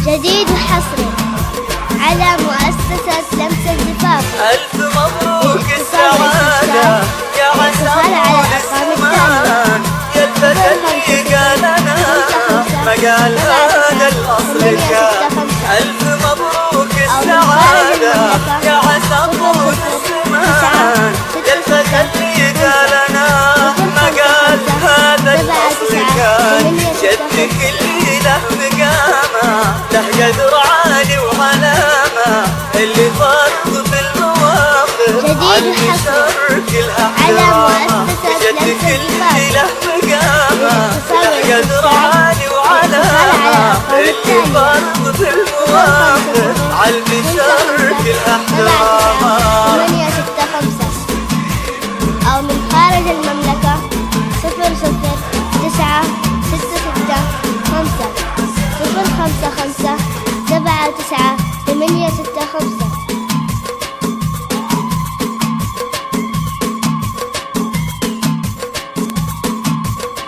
جديد وحصري على مؤسسة لمسة الزفاف. ألف مبروك السعادة يا عسى الزمان يتفتي قالنا ما قال هذا الأصل كان. ألف مبروك السعادة يا عسى الزمان يتفتي قالنا ما قال هذا الأصل كان. جدك اللي له مقامة له قدر عالي وعلامة اللي فرض في المواقف على شر كلها احترامة. جدك اللي له مقامة له قدر عالي وعلامة اللي فرض في المواقف على شر كلها احترامة. 865 أو من خارج المملكة 009 66 5 055 79 865.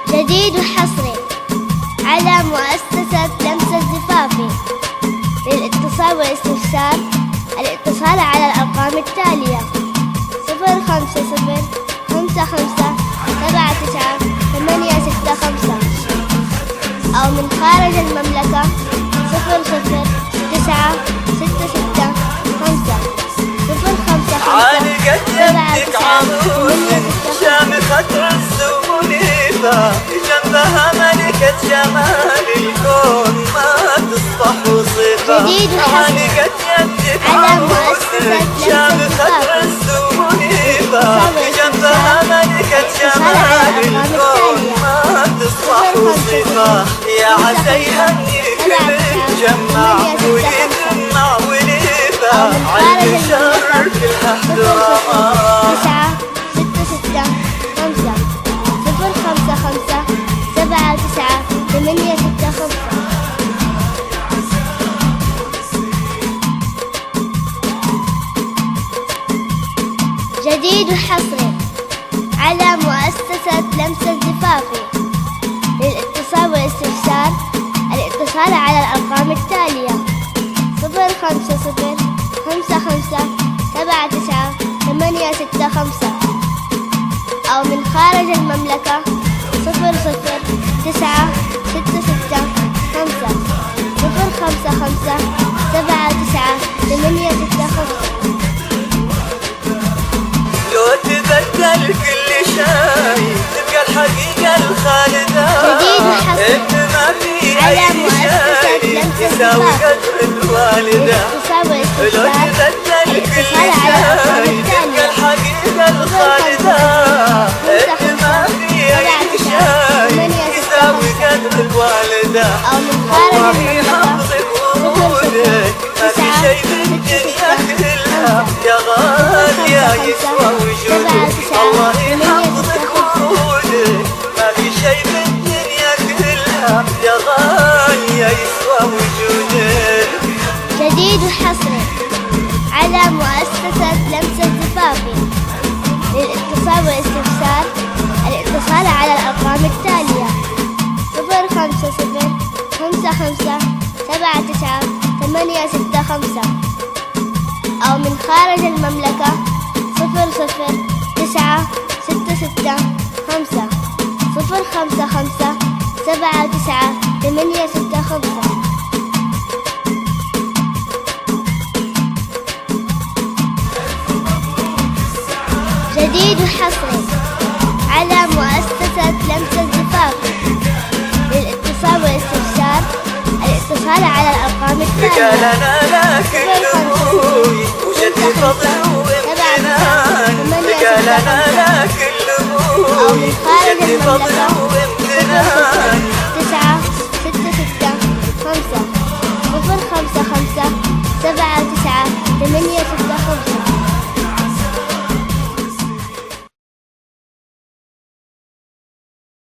جديد وحصري على مؤسسة لمسة الزفافي. للاتصال والاستفسار الاتصال على الأرقام التالية 050 55 79 865 أو من خارج المملكة 009 66 5 055 عالقت يدك عروس شامخة عز ومنيفة جنبها ملكة جمال الكون ما تصبح وصفة. عالقت يدك عروس شامخة عز ومنيفة جنبها ملكة جمال الكون ما تصبح وصفة. يا عسى يهنيك بالجمع ويجمع وليفة على شر كلها احترامة. 9 66 5 055 79 865. جديد وحصري على مؤسسة لمسة الزفافي. للاتصال والاستفسار الاتصال على الأرقام التالية 050 55 79 865 أو من خارج المملكة 009 66 5 055 79 865. لو تبدل كل شيء تبقى الحقيقة الخالدة. إن ما في أي شيء يساوي قدر الوالدة. لو تبدل كل شيء تبقى الحقيقة الخالدة. إن ما في أي شيء يساوي قدر الوالدة. الله يحفظك وجودك ما في شيء بالدنيا كلها يا غالية يسوى وجودك. الله يحفظك وجودك ما في شيء بالدنيا كلها يا غالية يسوى وجودك. جديد وحصري على مؤسسة لمسة الزفافي. للاتصال والاستفسار الاتصال على الأرقام التالية 050 55 79 865 أو من خارج المملكة 009 66 5 055 79 865. جديد وحصري على مؤسسة لمسة الزفافي. للاتصال والاستفسار الاتصال على الأرقام التالية قال أنا لك الأبوي وجدي فضل وامتنان. قال أنا لك الأبوي وجدي فضل وامتنان.